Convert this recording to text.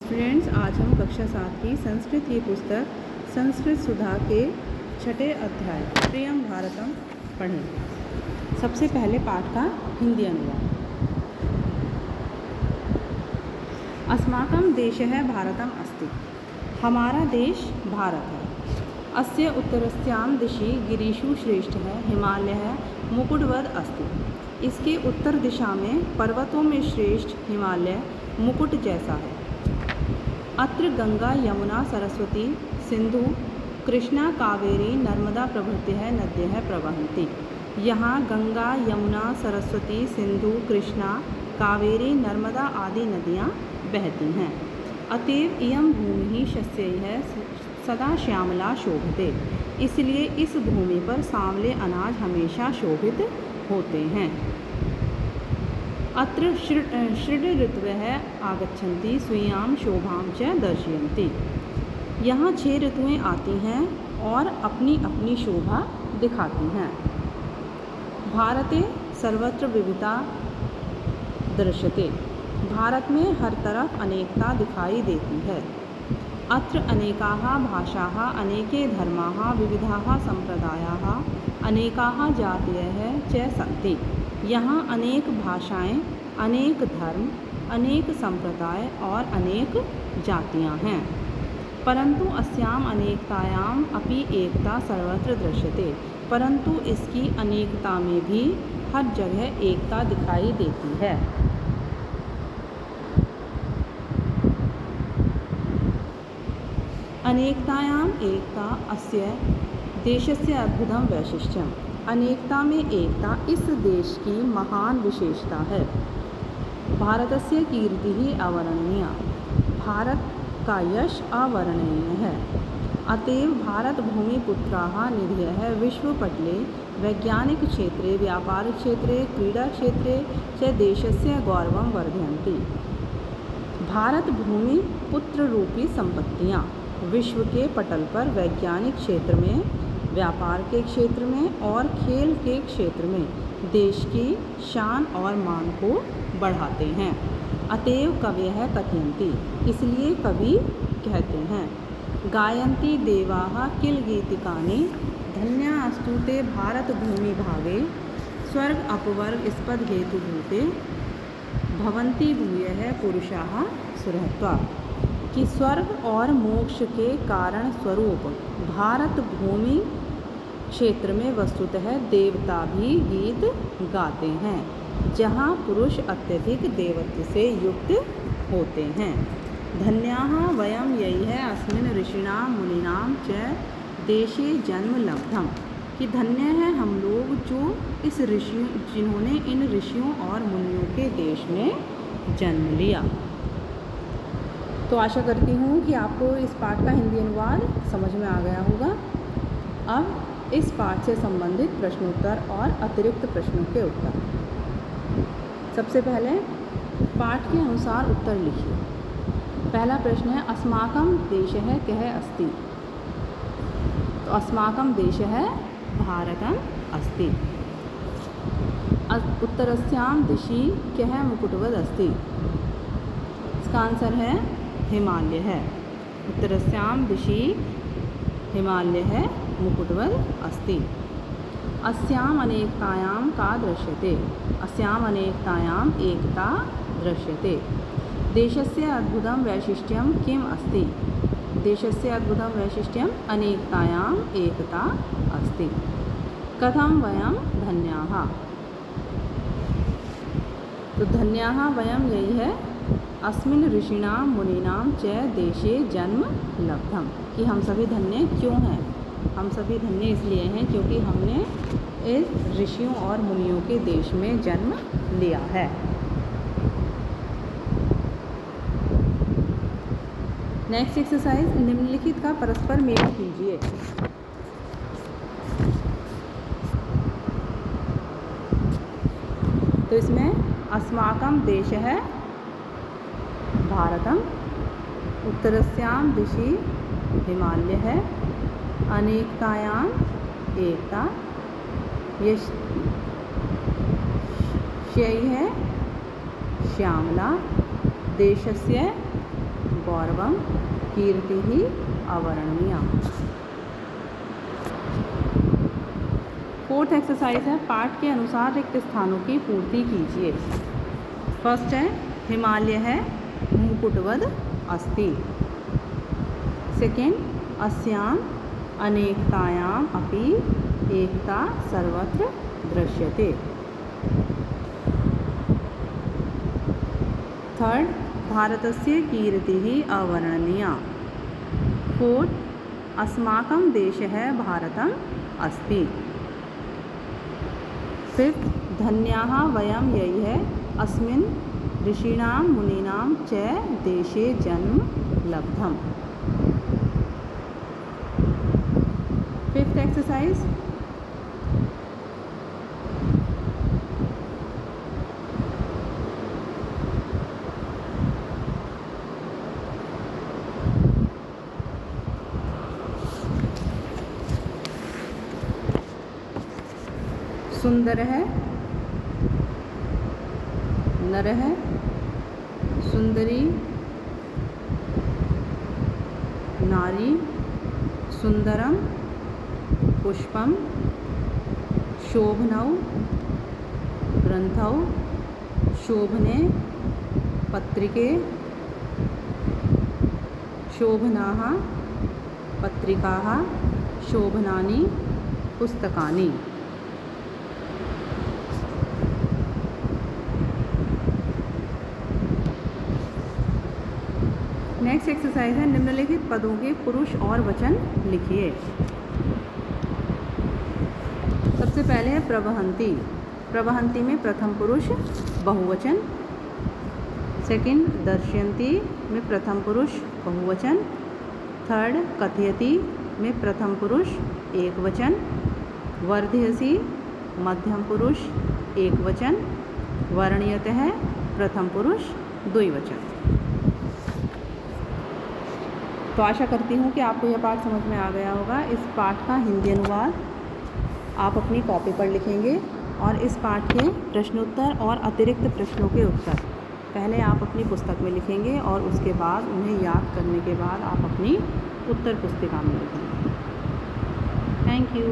Friends, आज हम कक्षा 7 की संस्कृत की पुस्तक संस्कृत सुधा के 6ठे अध्याय प्रियम भारतम पढ़ें। सबसे पहले पाठ का हिंदी अनुवाद। अस्माकं देशः भारतम अस्ति। हमारा देश भारत है। अस्य उत्तरस्यां दिशि गिरिषु श्रेष्ठः हिमालयः मुकुटवद अस्ति। इसके उत्तर दिशा में पर्वतों में श्रेष्ठ हिमालय मुकुट जैसा है। अत्र गंगा यमुना सरस्वती सिंधु कृष्णा कावेरी नर्मदा प्रभृतिः नद्यः प्रवहन्ति। यहाँ गंगा यमुना सरस्वती सिंधु कृष्णा कावेरी नर्मदा आदि नदियाँ बहती हैं। अतएव इयं भूमि शस्यैः सदा श्यामला शोभते। इसलिए इस भूमि पर सांवले अनाज हमेशा शोभित होते हैं। अत्र षड् ऋतवः आगच्छन्ति स्वीयां शोभां च दर्शयन्ति। यहाँ 6 ऋतुएँ आती हैं और अपनी अपनी शोभा दिखाती हैं। भारते सर्वत्र विविधता दृश्यते। भारत में हर तरफ अनेकता दिखाई देती है। अत्र अनेकाः भाषाः अनेके धर्माः विविधाः संप्रदायाः अनेकाः जातयः च सन्ति। यहाँ अनेक भाषाएं, अनेक धर्म, अनेक संप्रदाय और अनेक जातियाँ हैं। परंतु अस्याम अनेकतायाम अपि एकता सर्वत्र दृश्यते। परंतु इसकी अनेकता में भी हर जगह एकता दिखाई देती है। अनेकतायाम एकता अस्य देशस्य अद्भुतम वैशिष्ट्यम। अनेकता में एकता इस देश की महान विशेषता है। भारतस्य कीर्तिः अवर्णनीया। भारत का यश अवर्णनीय है। अतएव भारत भूमिपुत्राः निधयः विश्वपटले वैज्ञानिक क्षेत्रे व्यापारिक क्षेत्रे क्रीडा क्षेत्रे च देशस्य गौरवं वर्धयन्ति। भारत भूमि पुत्र रूपी संपत्तियाँ विश्व के पटल पर वैज्ञानिक क्षेत्र में, व्यापार के क्षेत्र में और खेल के क्षेत्र में देश की शान और मान को बढ़ाते हैं। अतएव कवयः कथयन्ति। इसलिए कवि कहते हैं, गायन्ति देवाः किल गीतिकानि धन्यास्तु ते भारत भूमि भागे स्वर्ग अपवर्ग स्पद हेतुभूते भवन्ति भूयः पुरुषाः सुरहत्वा। कि स्वर्ग और मोक्ष के कारण स्वरूप भारत भूमि क्षेत्र में वस्तुतः देवता भी गीत गाते हैं, जहाँ पुरुष अत्यधिक देवत्व से युक्त होते हैं। धन्याः वयं यैः अस्मिन् ऋषिणां मुनीनां च देशे जन्म लब्धम। कि धन्य है हम लोग जो इस ऋषियों जिन्होंने इन ऋषियों और मुनियों के देश में जन्म लिया। तो आशा करती हूँ कि आपको इस पाठ का हिंदी अनुवाद समझ में आ गया होगा। अब इस पाठ से संबंधित प्रश्नोत्तर और अतिरिक्त प्रश्नों के उत्तर। सबसे पहले पाठ के अनुसार उत्तर लिखिए। पहला प्रश्न है, अस्माकं देशः कः अस्ति। तो अस्माकं देशः भारतम् अस्ति। उत्तरस्यां दिशि कः मुकुटवद अस्ति। इसका आंसर है हिमालय है। उत्तरस्यां दिशि हिमालय है मुकुटवद अस्ति। अस्याम अनेकतायां का दृश्यते। अस्याम अनेकतायां एकता दृश्यते। देशस्य अद्भुतं वैशिष्ट्यं किम् अस्ति। देशस्य अद्भुतं वैशिष्ट्यं अनेकतायां एकता अस्ति। कथं वयं धन्याः। तो धन्याः वयं यही है, अस्मिन् ऋषिणां मुनीनां च देशे जन्म लब्धम। कि हम सभी धन्य क्यों हैं। हम सभी धन्य इसलिए हैं क्योंकि हमने इस ऋषियों और मुनियों के देश में जन्म लिया है। नेक्स्ट एक्सरसाइज, निम्नलिखित का परस्पर मेल कीजिए। तो इसमें अस्माकं देशः भारतम, उत्तरस्यां दिशि हिमालय है, अनेकतायां एकता, यश है श्यामला, देशस्य गौरवम कीर्तिः अवर्णनीया। फोर्थ एक्सरसाइज है पाठ के अनुसार रिक्त स्थानों की पूर्ति कीजिए। फर्स्ट है हिमालय है मुकुटवद अस्ति। सेकेंड अस्याम अनेकतायाम अपि एकता सर्वत्र दृश्यते। थर्ड भारतस्य कीर्तिः अवर्णनीया। फोर्थ अस्माकं देशः भारतम् अस्ति। फिफ्थ धन्याः वयं यैः अस्मिन् ऋषीणां मुनीनां च देशे जन्म लब्धम्। फिफ्थ एक्सरसाइज सुंदर है नर है सुंदरी नारी सुंदरम पुष्पम शोभनौ ग्रंथौ शोभने पत्रिके शोभनाः पत्रिकाः शोभनानि पुस्तकानि। नेक्स्ट एक्सरसाइज है निम्नलिखित पदों के पुरुष और वचन लिखिए। सबसे पहले है प्रवहंती। प्रवहंती में प्रथम पुरुष बहुवचन। सेकंड दर्शयंती में प्रथम पुरुष बहुवचन। थर्ड कथयति में प्रथम पुरुष एक वचन। वर्धयसि मध्यम पुरुष एक वचन। वर्ण्यतः प्रथम पुरुष द्विवचन। तो आशा करती हूँ कि आपको यह पाठ समझ में आ गया होगा। इस पाठ का हिंदी अनुवाद आप अपनी कॉपी पर लिखेंगे और इस पाठ के प्रश्नोत्तर और अतिरिक्त प्रश्नों के उत्तर पहले आप अपनी पुस्तक में लिखेंगे और उसके बाद उन्हें याद करने के बाद आप अपनी उत्तर पुस्तिका में लिखेंगे। Thank you.